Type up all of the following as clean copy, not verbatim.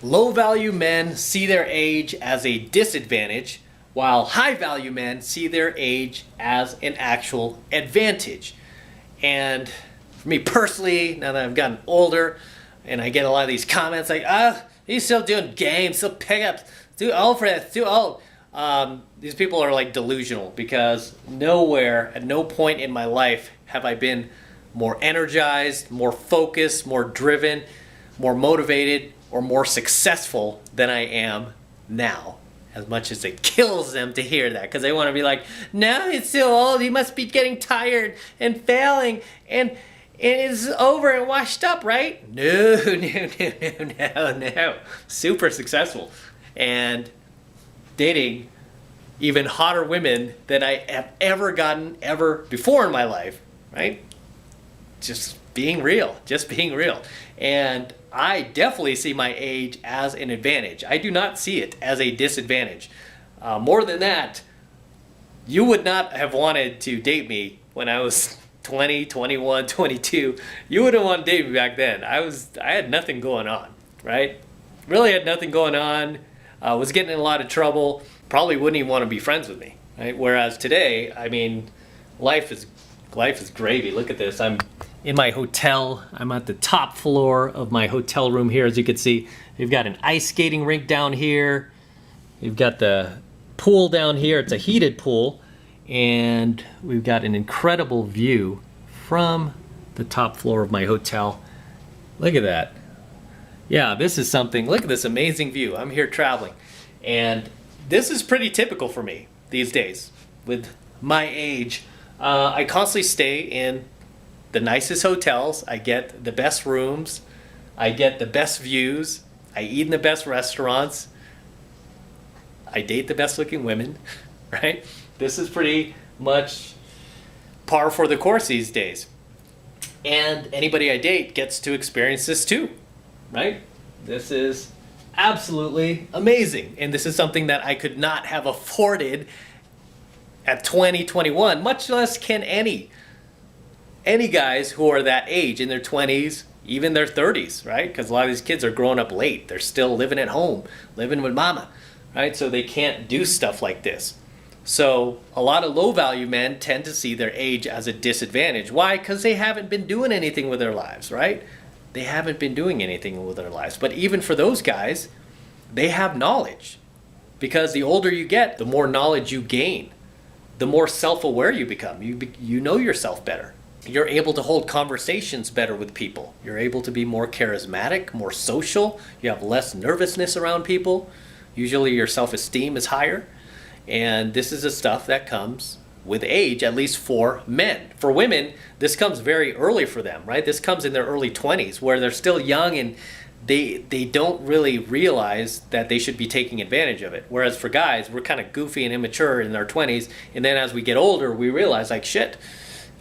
Low-value men see their age as a disadvantage, while high-value men see their age as an actual advantage. And for me personally, now that I've gotten older, and I get a lot of these comments like, he's still doing games, still pickups, too old for this, too old. These people are like delusional, because nowhere, at no point in my life have I been more energized, more focused, more driven, more motivated, or more successful than I am now. As much as it kills them to hear that, because they want to be like, no, he's still old, he must be getting tired and failing, and it's over and washed up, right? No. Super successful. And dating even hotter women than I have ever gotten ever before in my life, right? Just being real. And I definitely see my age as an advantage. I do not see it as a disadvantage. More than that, you would not have wanted to date me when I was 20, 21, 22. You wouldn't want to date me back then. I had nothing going on, right? Really had nothing going on. Was getting in a lot of trouble. Probably wouldn't even want to be friends with me, right? Whereas today, I mean, life is gravy. Look at this. I'm in my hotel. I'm at the top floor of my hotel room here. As you can see, we've got an ice skating rink down here. We've got the pool down here. It's a heated pool. And we've got an incredible view from the top floor of my hotel. Look at that. Yeah, this is something. Look at this amazing view. I'm here traveling. And this is pretty typical for me these days with my age. I constantly stay in the nicest hotels. I get the best rooms. I get the best views. I eat in the best restaurants. I date the best looking women, right? This is pretty much par for the course these days. And anybody I date gets to experience this too, right? This is absolutely amazing. And this is something that I could not have afforded at 20, 21, much less can any guys who are that age, in their 20s, even their 30s, right? Because a lot of these kids are growing up late. They're still living at home, living with mama, right? So they can't do stuff like this. So a lot of low-value men tend to see their age as a disadvantage. Why? Because they haven't been doing anything with their lives, right? They haven't been doing anything with their lives. But even for those guys, they have knowledge. Because the older you get, the more knowledge you gain. The more self-aware you become. You know yourself better. You're able to hold conversations better with people. You're able to be more charismatic, more social. You have less nervousness around people. Usually your self-esteem is higher. And this is the stuff that comes with age, at least for men. For women, this comes very early for them, right? This comes in their early 20s, where they're still young and they don't really realize that they should be taking advantage of it. Whereas for guys, we're kind of goofy and immature in our 20s. And then as we get older, we realize, like, shit,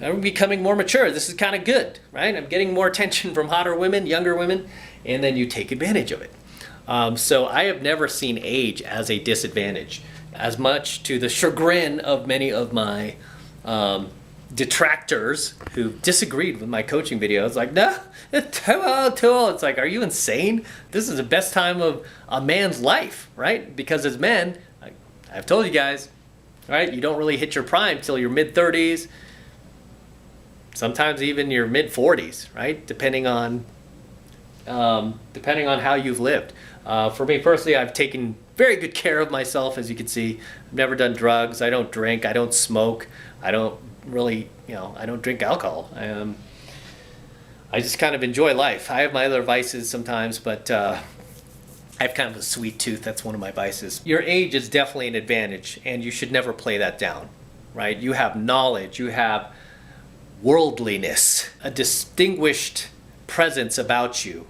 I'm becoming more mature. This is kind of good, right? I'm getting more attention from hotter women, younger women, and then you take advantage of it. So I have never seen age as a disadvantage, as much to the chagrin of many of my detractors who disagreed with my coaching videos. Like, no, it's too old. It's like, are you insane? This is the best time of a man's life, right? Because as men, I've told you guys, right, you don't really hit your prime till your mid-30s, sometimes even your mid-40s, right? Depending on how you've lived. For me personally, I've taken very good care of myself, as you can see. I've never done drugs. I don't drink. I don't smoke. I don't really, I don't drink alcohol. I just kind of enjoy life. I have my other vices sometimes, but I have kind of a sweet tooth. That's one of my vices. Your age is definitely an advantage, and you should never play that down, right? You have knowledge. You have worldliness, a distinguished presence about you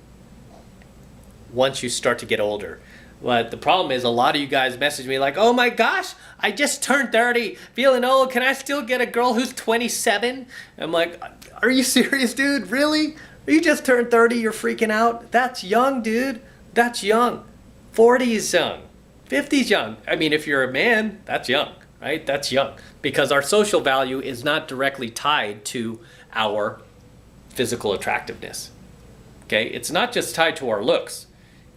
once you start to get older. But the problem is, a lot of you guys message me like, oh my gosh, I just turned 30, feeling old. Can I still get a girl who's 27? I'm like, are you serious, dude? Really? You just turned 30, you're freaking out? That's young, dude. That's young. 40 is young. 50 is young. I mean, if you're a man, that's young, right? That's young. Because our social value is not directly tied to our physical attractiveness. Okay? It's not just tied to our looks.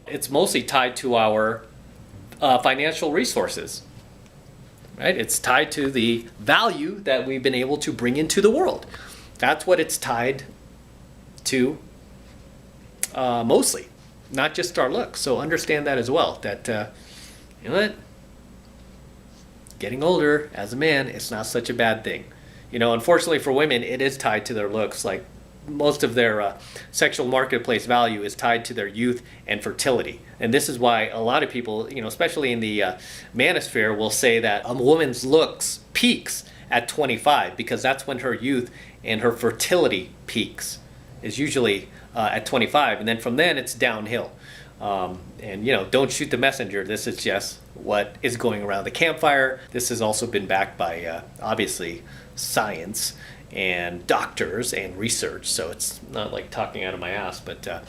It's mostly tied to our financial resources, right? It's tied to the value that we've been able to bring into the world. That's what it's tied to mostly, not just our looks. So understand that as well, that you know what? Getting older as a man, it's not such a bad thing. You know, unfortunately for women, it is tied to their looks. Like most of their sexual marketplace value is tied to their youth and fertility. And this is why a lot of people, you know, especially in the manosphere, will say that a woman's looks peaks at 25 because that's when her youth and her fertility peaks, is usually at 25. And then from then it's downhill. And, you know, don't shoot the messenger. This is just what is going around the campfire. This has also been backed by, obviously, science and doctors and research. So it's not like talking out of my ass. But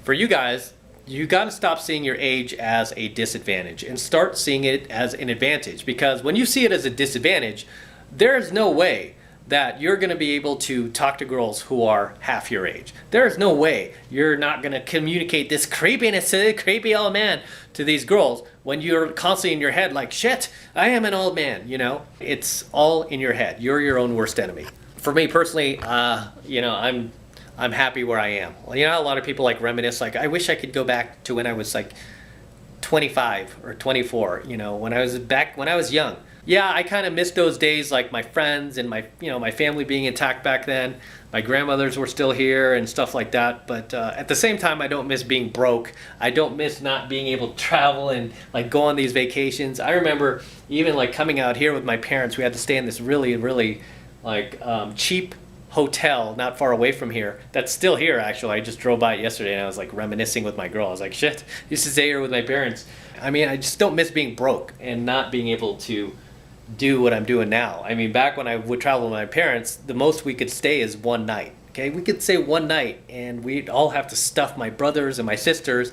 for you guys, you got to stop seeing your age as a disadvantage and start seeing it as an advantage. Because when you see it as a disadvantage, there's no way that you're going to be able to talk to girls who are half your age. There's no way you're not going to communicate this creepiness, creepy old man to these girls when you're constantly in your head like, shit, I am an old man, you know? It's all in your head. You're your own worst enemy. For me personally, you know, I'm happy where I am. Well, you know, a lot of people like reminisce, like, I wish I could go back to when I was like 25 or 24, you know, when I was young. Yeah, I kind of miss those days, like my friends and my family being intact back then. My grandmothers were still here and stuff like that. But at the same time, I don't miss being broke. I don't miss not being able to travel and like go on these vacations. I remember even like coming out here with my parents. We had to stay in this really, really like cheap hotel not far away from here. That's still here, actually. I just drove by it yesterday and I was like reminiscing with my girl. I was like, shit, I used to stay here with my parents. I mean, I just don't miss being broke and not being able to do what I'm doing now. I mean, back when I would travel with my parents, the most we could stay is one night. Okay, we could stay one night and we'd all have to stuff my brothers and my sisters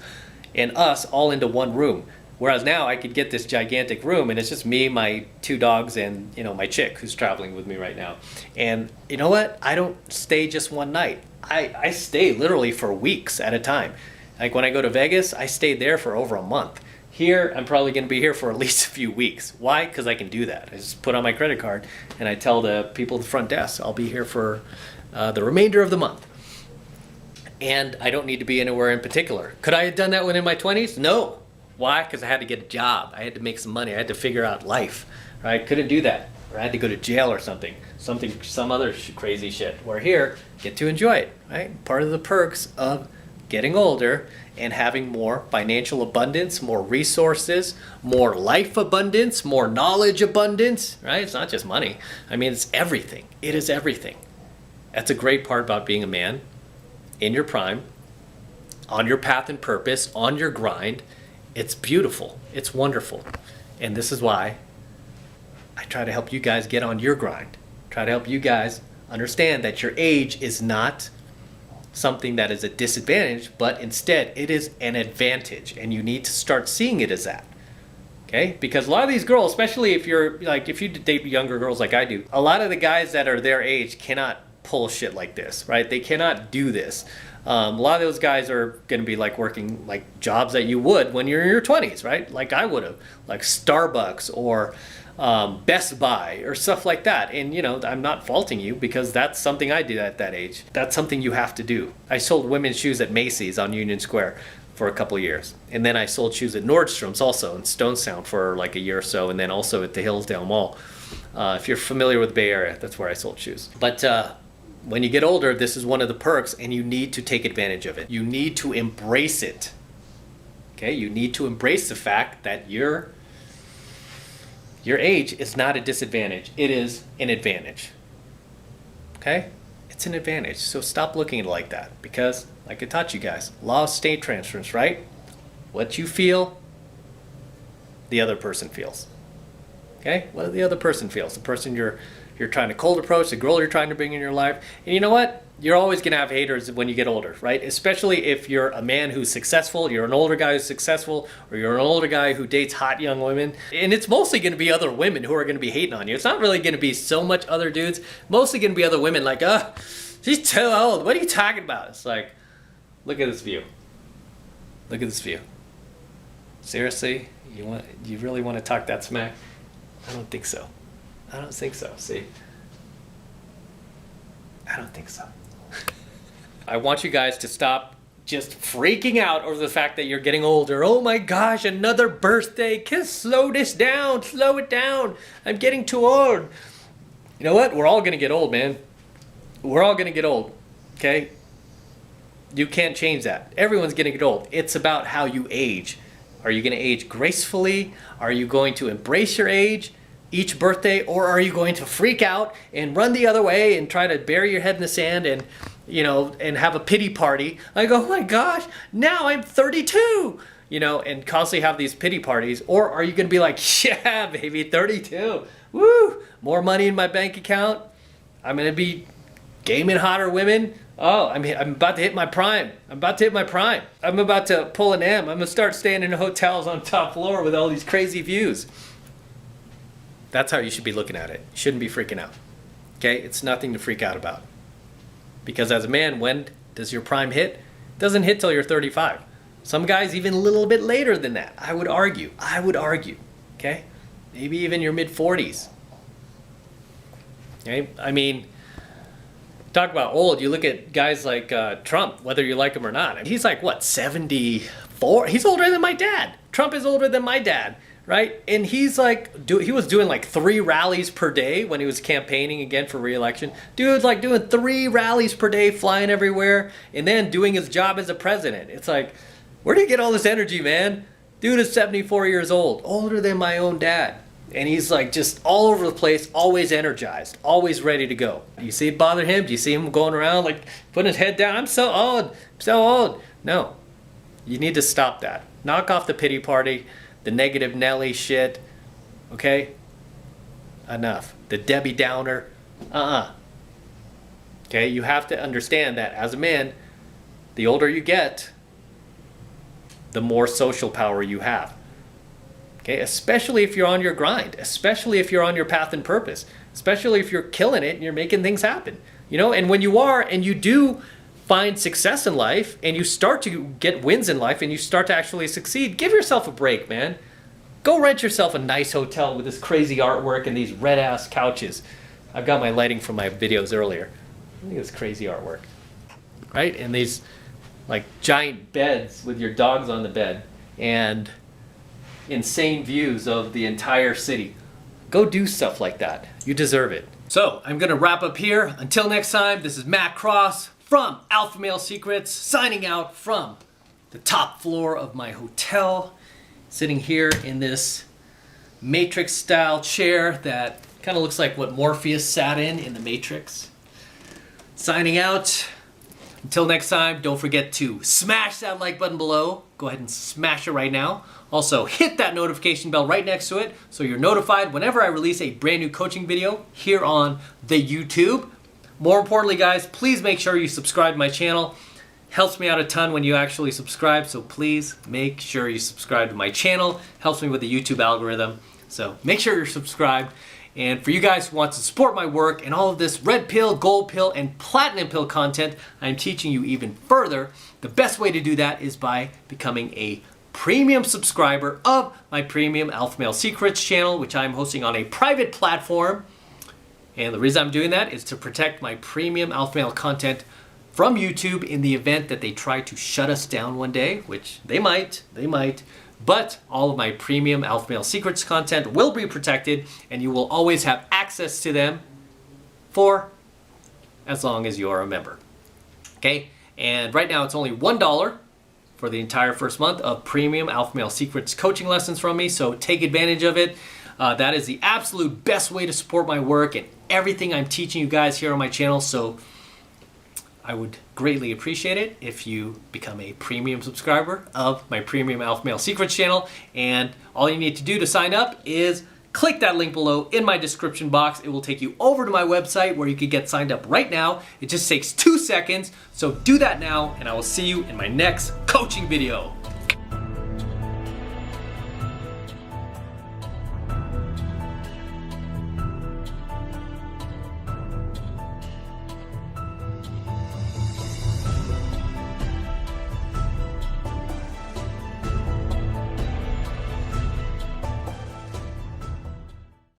and us all into one room. Whereas now I could get this gigantic room and it's just me, my two dogs, and you know, my chick who's traveling with me right now. And you know what? I don't stay just one night. I stay literally for weeks at a time. Like when I go to Vegas, I stayed there for over a month. Here, I'm probably going to be here for at least a few weeks. Why? Because I can do that. I just put on my credit card and I tell the people at the front desk, I'll be here for the remainder of the month. And I don't need to be anywhere in particular. Could I have done that when in my 20s? No. Why? Because I had to get a job. I had to make some money. I had to figure out life. Right? Couldn't do that. Or I had to go to jail or something. Some other crazy shit. Where here, get to enjoy it. Right? Part of the perks of getting older and having more financial abundance, more resources, more life abundance, more knowledge abundance, right? It's not just money. I mean, it's everything. It is everything. That's a great part about being a man in your prime, on your path and purpose, on your grind. It's beautiful. It's wonderful. And this is why I try to help you guys get on your grind. Try to help you guys understand that your age is not something that is a disadvantage, but instead it is an advantage, and you need to start seeing it as that. Okay? Because a lot of these girls, especially if you date younger girls like I do, a lot of the guys that are their age cannot pull shit like this, right? They cannot do this. A lot of those guys are going to be like working like jobs that you would when you're in your 20s, right? Like I would have, like Starbucks or Best Buy or stuff like that. And you know, I'm not faulting you because that's something I did at that age. That's something you have to do. I sold women's shoes at Macy's on Union Square for a couple of years, and then I sold shoes at Nordstrom's also in Stone Sound for like a year or so, and then also at the Hillsdale Mall. If you're familiar with the Bay Area, that's where I sold shoes. But when you get older, this is one of the perks, and you need to take advantage of it. You need to embrace it. Okay, you need to embrace the fact that your age is not a disadvantage. It is an advantage. Okay? It's an advantage. So stop looking at it like that. Because, like I taught you guys, law of state transference, right? What you feel, the other person feels. Okay? What the other person feels. The person you're trying to cold approach, the girl you're trying to bring in your life. And you know what? You're always going to have haters when you get older, right? Especially if you're a man who's successful, you're an older guy who's successful, or you're an older guy who dates hot young women. And it's mostly going to be other women who are going to be hating on you. It's not really going to be so much other dudes. Mostly going to be other women like, she's too old. What are you talking about? It's like, look at this view. Look at this view. Seriously? You really want to talk that smack? I don't think so. I don't think so. See? I don't think so. I want you guys to stop just freaking out over the fact that you're getting older. Oh my gosh, another birthday. Slow this down. Slow it down. I'm getting too old. You know what? We're all going to get old, man. We're all going to get old. Okay? You can't change that. Everyone's going to get old. It's about how you age. Are you going to age gracefully? Are you going to embrace your age each birthday? Or are you going to freak out and run the other way and try to bury your head in the sand and, you know, and have a pity party? Like, oh my gosh, now I'm 32, you know, and constantly have these pity parties. Or are you going to be like, yeah, baby, 32. Woo, more money in my bank account. I'm going to be gaming hotter women. Oh, I'm about to hit my prime. I'm about to hit my prime. I'm about to pull an M. I'm going to start staying in hotels on top floor with all these crazy views. That's how you should be looking at it. You shouldn't be freaking out. Okay? It's nothing to freak out about. Because as a man, when does your prime hit? It doesn't hit till you're 35. Some guys even a little bit later than that. I would argue. Okay? Maybe even your mid-40s. Okay? I mean, talk about old. You look at guys like Trump, whether you like him or not. He's like, what, 74? He's older than my dad. Trump is older than my dad, right? And he's like, he was doing like 3 rallies per day when he was campaigning again for re-election. Dude's like doing 3 rallies per day, flying everywhere, and then doing his job as a president. It's like, where do you get all this energy, man? Dude is 74 years old, older than my own dad. And he's like just all over the place, always energized, always ready to go. You see it bother him? Do you see him going around like putting his head down? I'm so old. No, you need to stop that. Knock off the pity party, the negative Nelly shit, okay? Enough. The Debbie Downer, Okay, you have to understand that as a man, the older you get, the more social power you have. Okay, especially if you're on your grind, especially if you're on your path and purpose, especially if you're killing it and you're making things happen. You know, and when you are and you do find success in life and you start to get wins in life and you start to actually succeed, give yourself a break, man. Go rent yourself a nice hotel with this crazy artwork and these red ass couches. I've got my lighting from my videos earlier. Look at this crazy artwork, right? And these like giant beds with your dogs on the bed and insane views of the entire city. Go do stuff like that. You deserve it. So I'm gonna wrap up here. Until next time, this is Matt Cross from AlphaMaleSecrets, signing out from the top floor of my hotel, sitting here in this Matrix style chair that kind of looks like what Morpheus sat in the Matrix. Signing out. Until next time, don't forget to smash that like button below. Go ahead and smash it right now. Also, hit that notification bell right next to it so you're notified whenever I release a brand new coaching video here on the YouTube. More importantly, guys, please make sure you subscribe to my channel. Helps me out a ton when you actually subscribe, so please make sure you subscribe to my channel. Helps me with the YouTube algorithm. So make sure you're subscribed. And for you guys who want to support my work and all of this red pill, gold pill, and platinum pill content I'm teaching you even further, the best way to do that is by becoming a premium subscriber of my premium AlphaMaleSecrets channel, which I'm hosting on a private platform. And the reason I'm doing that is to protect my premium Alpha Male content from YouTube in the event that they try to shut us down one day, which they might. But all of my premium AlphaMaleSecrets content will be protected and you will always have access to them for as long as you're a member. Okay? And right now it's only $1 for the entire first month of premium AlphaMaleSecrets coaching lessons from me, so take advantage of it. That is the absolute best way to support my work and everything I'm teaching you guys here on my channel, so I would greatly appreciate it if you become a premium subscriber of my premium AlphaMaleSecrets channel. And all you need to do to sign up is click that link below in my description box. It will take you over to my website where you can get signed up right now. It just takes 2 seconds. So do that now, and I will see you in my next coaching video.